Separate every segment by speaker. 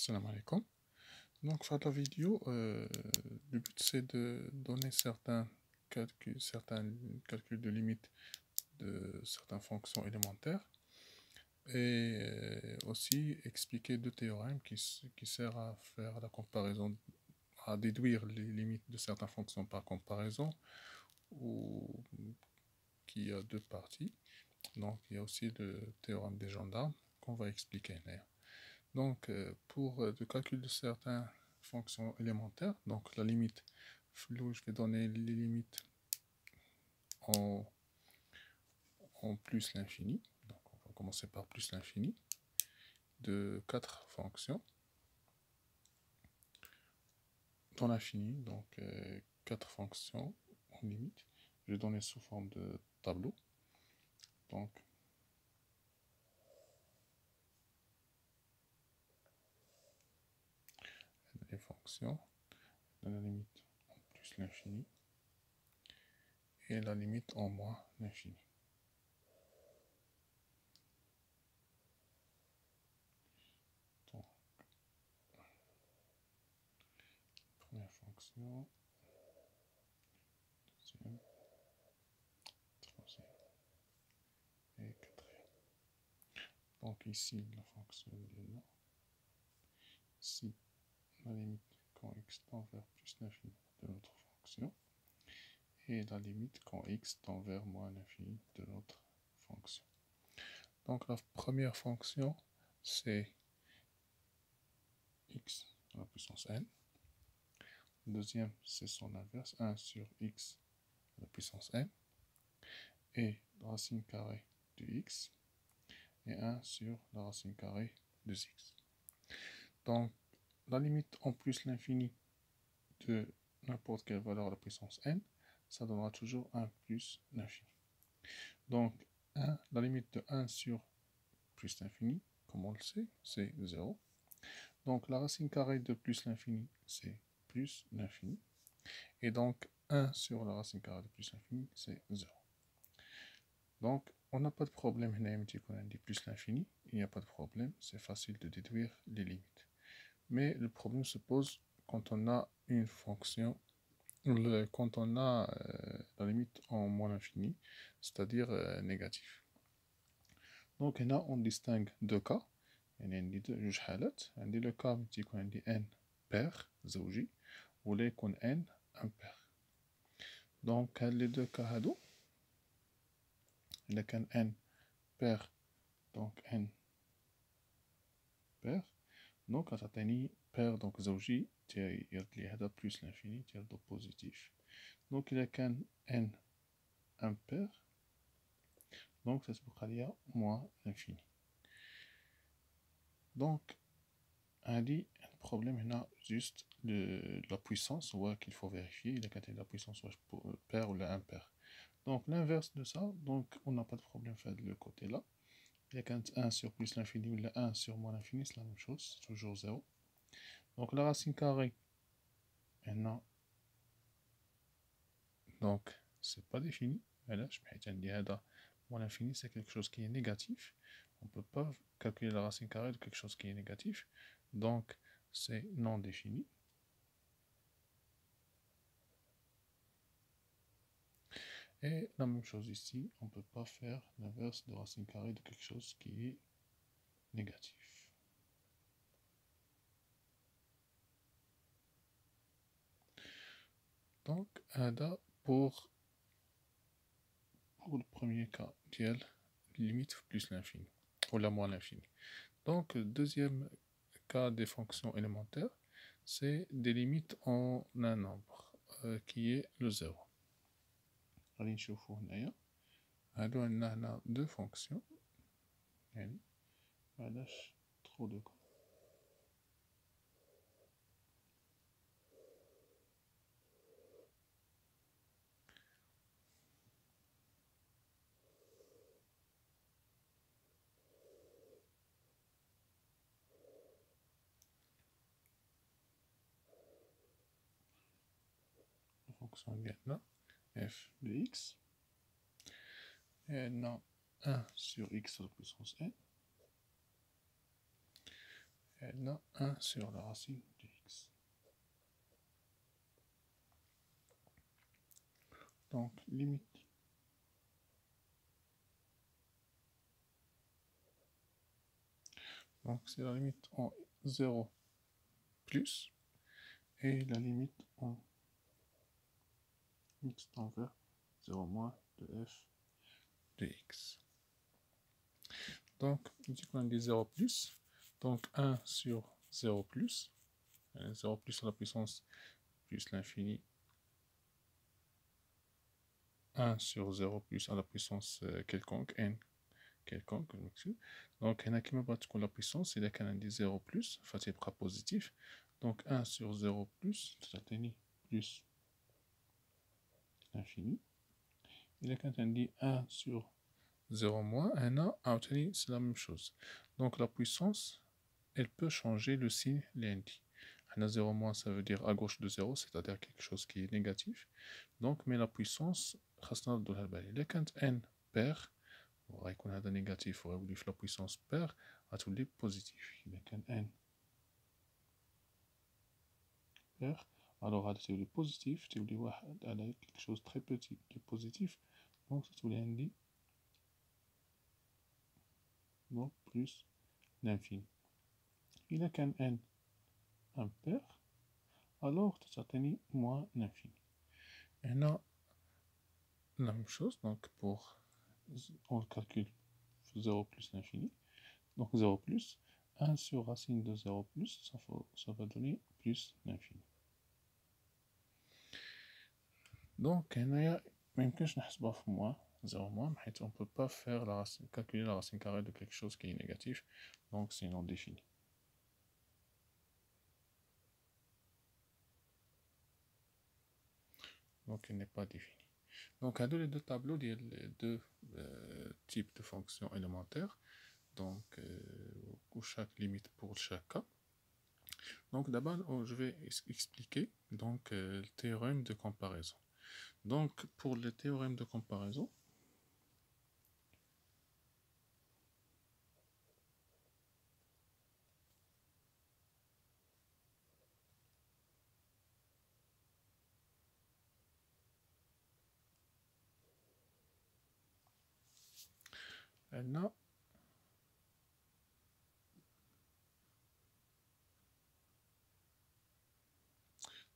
Speaker 1: Salam alaikum. Donc, faire la vidéo, le but c'est de donner certains calculs de limite de certaines fonctions élémentaires et aussi expliquer deux théorèmes qui servent à faire la comparaison, à déduire les limites de certaines fonctions par comparaison, ou qui a deux parties. Donc, il y a aussi le théorème des gendarmes qu'on va expliquer là. Donc, pour le calcul de certaines fonctions élémentaires, donc la limite floue, je vais donner les limites en plus l'infini. Donc, on va commencer par plus l'infini de 4 fonctions dans l'infini. Donc, 4 fonctions en limite. Je vais donner sous forme de tableau. Donc, les fonctions de la limite en plus l'infini et la limite en moins l'infini. Donc, première fonction, deuxième, troisième et quatrième. Donc ici la fonction est là. Ici la limite quand x tend vers plus l'infini de notre fonction et la limite quand x tend vers moins l'infini de notre fonction. Donc la première fonction c'est x à la puissance n. Deuxième c'est son inverse, 1 sur x à la puissance n et la racine carrée de x et 1 sur la racine carrée de x. Donc la limite en plus l'infini de n'importe quelle valeur à la puissance n, ça donnera toujours 1 plus l'infini. Donc 1, la limite de 1 sur plus l'infini, comme on le sait, c'est 0. Donc la racine carrée de plus l'infini, c'est plus l'infini. Et donc 1 sur la racine carrée de plus l'infini, c'est 0. Donc on n'a pas de problème, on a dit plus l'infini, il n'y a pas de problème, c'est facile de déduire les limites. Mais le problème se pose quand on a une fonction, quand on a la limite en moins l'infini, c'est-à-dire négatif. Donc là, on distingue deux cas. Il y a deux حالات. عندي le cas qui يكون عندي n pair زوجي ولا يكون n impair. Donc les deux cas هادو إلا كان n pair donc n pair donc غتعطيني pair donc زوجي يرد لي هذا plus l'infini تيردو positif. Donc إلا كان n impair donc ça تبقى ليا moins l'infini. Donc le problème هنا juste la puissance qu'il faut vérifier. Il a qu'à la puissance soit pair ou la impair. Donc l'inverse de ça, donc on n'a pas de problème fait de le côté là. Il y a qu'un 1 sur plus l'infini ou le 1 sur moins l'infini, c'est la même chose, c'est toujours 0. Donc la racine carrée, maintenant, donc c'est pas défini. Là, je vais dire moins l'infini, c'est quelque chose qui est négatif. On ne peut pas calculer la racine carrée de quelque chose qui est négatif. Donc c'est non défini. Et la même chose ici, on ne peut pas faire l'inverse de racine carrée de quelque chose qui est négatif. Donc, pour le premier cas, limite plus l'infini, ou la moins l'infini. Donc, deuxième cas des fonctions élémentaires, c'est des limites en un nombre, qui est le 0. On a deux fonctions. Trop de cas. La fonction là, f de x. Et elle a 1 sur x à la puissance n. Et elle a 1 sur la racine de x. Donc, limite. Donc, c'est la limite en 0 plus et la limite en x tend vers 0 moins de f de x. Donc, dit qu'on a dit 0 plus, donc 1 sur 0 plus, 0 plus à la puissance plus l'infini, 1 sur 0 plus à la puissance quelconque, n quelconque, donc il y a qui me bat pour la puissance, il y a qu'un dit 0 plus, enfin c'est pas positif, donc 1 sur 0 plus, ça tenir plus l'infini, il y a qu'un dit 1 sur 0 moins, 1 a à obtenir, c'est la même chose. Donc la puissance, elle peut changer le signe lundi. 1 0 moins, ça veut dire à gauche de 0, c'est-à-dire quelque chose qui est négatif. Donc, mais la puissance, il y a qu'un n pair, on va qu'on a un négatif, on va la puissance pair, à tous les positifs. Il y a qu'un n pair. Alors, c'est le positif, c'est quelque chose de très petit qui est positif. Donc, c'est tout lundi. Donc, plus l'infini. Il n'y a qu'un n impair. Alors, ça tenir moins l'infini. Et là, la même chose, donc pour, on calcule 0 plus l'infini, donc 0 plus, 1 sur racine de 0 plus, ça va donner plus l'infini. Donc, même que je n'ai pas moins, 0 moins, on ne peut pas faire calculer la racine carrée de quelque chose qui est négatif, donc c'est non défini. Donc, il n'est pas défini. Donc, à les deux tableaux, il y a les deux types de fonctions élémentaires. Donc, chaque limite pour chaque cas. Donc, d'abord, je vais expliquer donc, le théorème de comparaison. Donc, pour le théorème de comparaison, elle a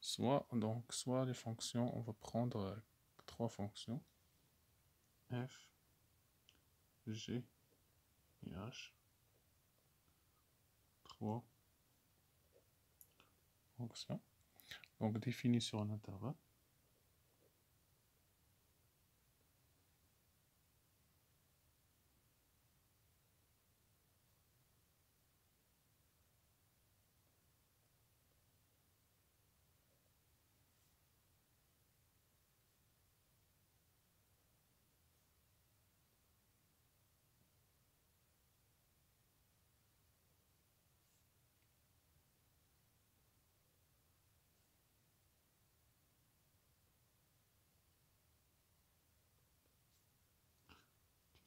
Speaker 1: soit les fonctions, on va prendre trois fonctions, f, g et h, trois fonctions, donc définies sur un intervalle.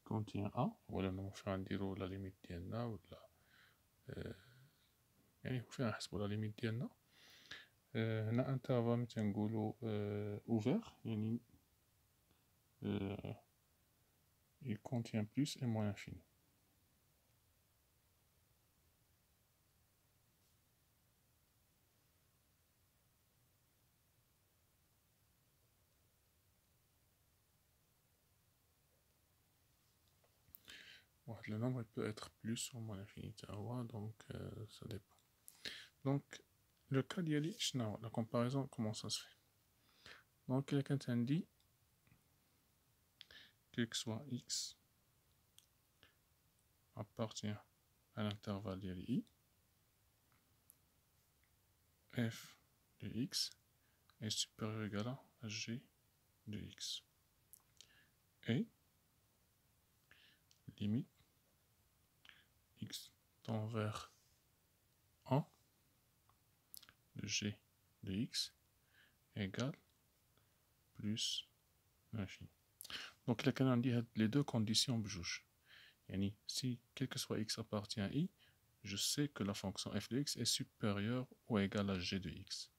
Speaker 1: Contient A, voilà, on fait un dire la limite ديالنا ولا يعني فينا نحسبوا la limite ديالنا. هنا انترفال مثلا نقولوا ouvert, يعني il contient plus et moins infini. Le nombre peut être plus ou moins infini, donc ça dépend. Donc, le cas d'Yali, la comparaison, comment ça se fait? Donc, quelqu'un dit, quel que soit x appartient à l'intervalle d'Yali I, f de x est supérieur ou égal à g de x. Et limite x tend vers 1 de g de x égale plus l'infini. Donc, le dit les deux conditions bougent. Si quel que soit x appartient à i, je sais que la fonction f de x est supérieure ou égale à g de x.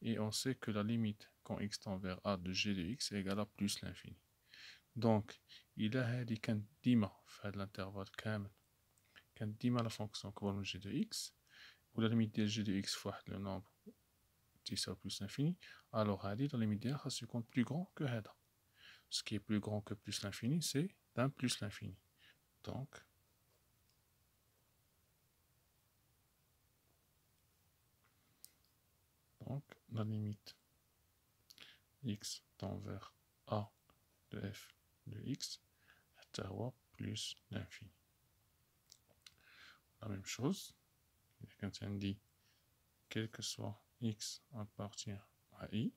Speaker 1: Et on sait que la limite quand x tend vers a de g de x est égale à plus l'infini. Donc, il a هذه كانت ديما في هذا l'intervalle كامل كانت ديما la fonction كبر من g de x ou la limite ديال g de x في واحد le nombre تساوي plus l'infini, alors هذه la limite ديالها خاص يكون plus grand que هذا. Ce qui est plus grand que plus l'infini, c'est d'un plus l'infini. Donc, la limite x tend vers a de f de x est plus l'infini. La même chose, quand on dit quel que soit x appartient à i,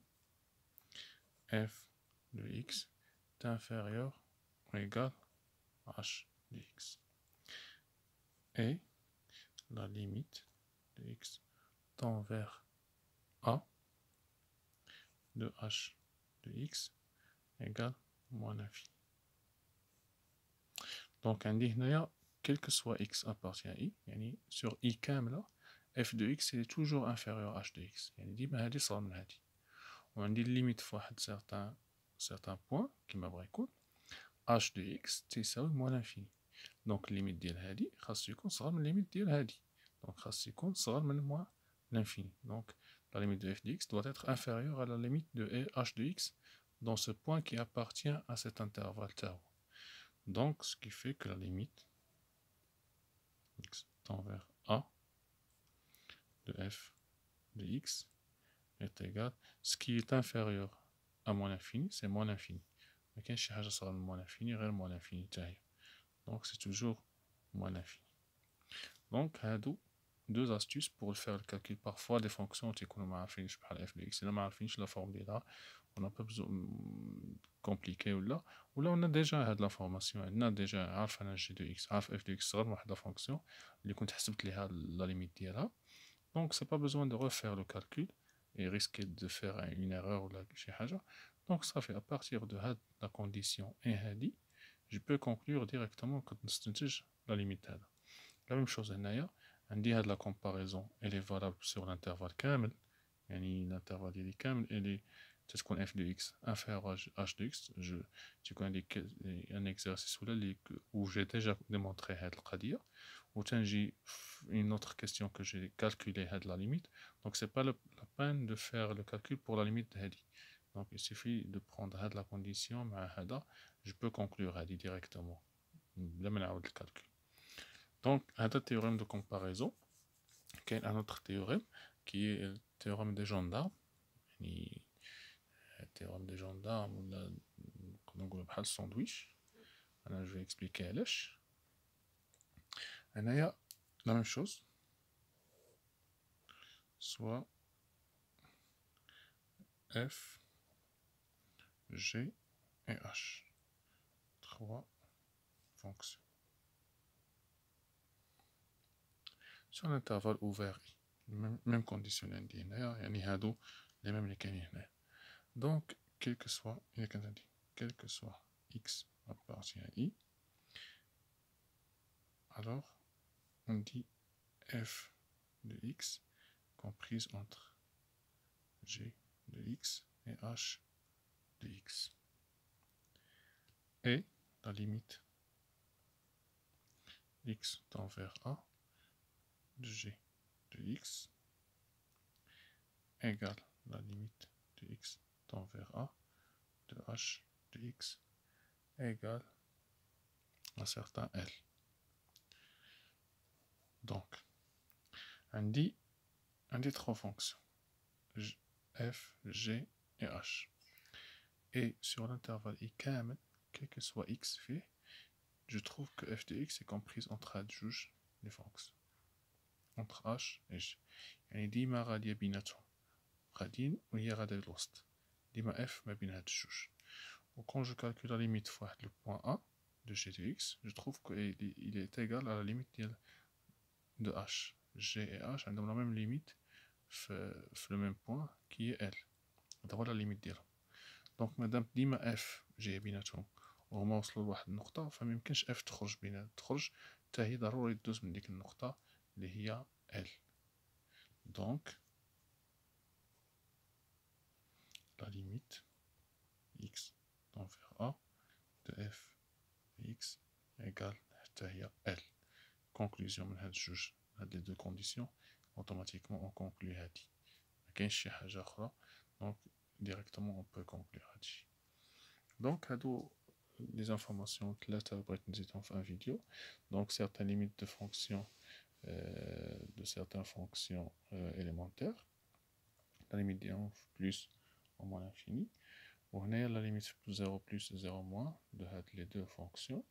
Speaker 1: f de x est inférieur ou égal à h de x. Et la limite de x tend vers a de h de x égale moins l'infini. Donc on dit quel que soit x appartient à i, sur i كاملة f de x est toujours inférieur à h de x. ديما هذه صار من هذه. وعندي limite في واحد certain point كيما بغا يكون h de x تساوي moins l'infini. Donc limite ديال هذه خاص يكون صغر من limite ديال هذه. Donc خاص يكون صغر من moins l'infini. Donc la limite de f de x doit être inférieure à la limite de h de x dans ce point qui appartient à cet intervalle tau. Donc ce qui fait que la limite x tend vers a de f de x est égal, ce qui est inférieur à moins l'infini, c'est moins l'infini. Mais quand je suis à moins l'infini, غير moins l'infini. Donc c'est toujours moins l'infini. Donc, deux astuces pour faire le calcul. Parfois, des fonctions, tu connais ma f de x, la forme de là, on n'a pas besoin de compliquer ou là on a déjà l'information, on a déjà un g de x, f de x, la fonction, اللي كنت حسبت لها la limite ديالها. Donc, c'est pas besoin de refaire le calcul et risquer de faire une erreur ou شي حاجة. Donc, ça fait à partir de la condition et هذه, je peux conclure directement que نستنتج la limite هذا. La même chose هنايا عندي هاد la comparaison elle est valable sur l'intervalle كامل, l'intervalle ديالي كامل اللي تتكون f de x inférieur à h de x. Tu connais un exercice où j'ai déjà démontré هاد القضية. Ou j'ai une autre question que j'ai calculé la limite. Donc c'est pas la peine de faire le calcul pour la limite de هادي. Donc il suffit de prendre la condition مع هذا, je peux conclure هادي directement بلا ما نعاود الكالكول. Donc, un théorème de comparaison, qui est un autre théorème, qui est le théorème des gendarmes. Le théorème des gendarmes, ou le sandwich. Alors, je vais expliquer à l'âge. Il y a la même chose. Soit f, g et h. Trois fonctions. Sur l'intervalle ouvert i, même conditionnel il y a les mêmes mécanismes. Donc quel que soit x appartient à i, alors on dit f de x comprise entre g de x et h de x, et la limite x tend vers a de g de x égale la limite de x tend vers a de h de x égale un certain L. Donc, on dit trois fonctions, f, g et h. Et sur l'intervalle i كامل, quel que soit x fait, je trouve que f de x est comprise entre هاد جوج les fonctions. Entre h et g. يعني ديما غادية بيناتهم. غاديين وهي غادية للوسط. ديما f ما بين هاد الجوج. و quand je calcule la limite في واحد le point A de g de x, je trouve qu'il est égal à la limite de h. g et h ont la même limite في le même point qui est L. هذا la limite ديالهم. دونك مادام ديما f جايه بيناتهم وهما وصلوا لواحد النقطة, فميمكنش f تخرج حتى هي ضروري تدوز من ديك النقطة اللي هي L. Donc la limite x tend vers A de f x égale حتى هي L. Conclusion من هاد الجوج هاد les deux conditions automatiquement on conclut هادي مكاينش شي حاجة أخرى donc directement on peut conclure هادشي. Donc هادو les informations ثلاثة بغيت نزيدهم في un vidéo. Donc certaines limites de fonctions de certaines fonctions élémentaires, la limite de plus au moins l'infini, ou la limite 0 plus 0 moins de les deux fonctions,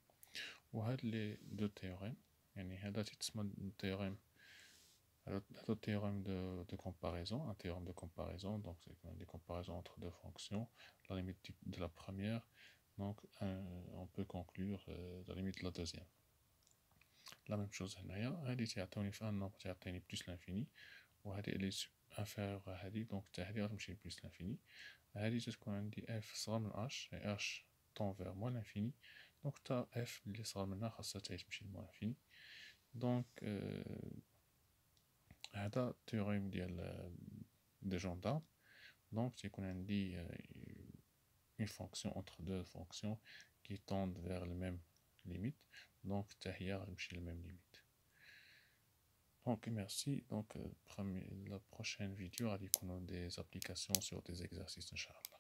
Speaker 1: ou les deux théorèmes, le théorème de comparaison, un théorème de comparaison, donc c'est des comparaisons entre deux fonctions, la limite de la première, donc on peut conclure la limite de la deuxième. La même chose هنايا هادي تعطيوني في ان نومبر تعطيني بلس لانفيني وهادي اللي انفيريور هادي دونك حتى هادي غتمشي بلس لانفيني هادي تتكون عندي اف صغر من اش اي اش طون فيغ موان لانفيني دونك حتى اف اللي صغر منها خاصها حتى تمشي لموان لانفيني دونك هذا التيوريم ديال دي جوندارم دونك تيكون عندي une fonction entre deux fonctions qui tendent vers le même limite donc حتى هي غتمشي للميم ليميت. Donc merci. Donc la prochaine vidéo غادي يكونوا des applications sur des exercices inchallah.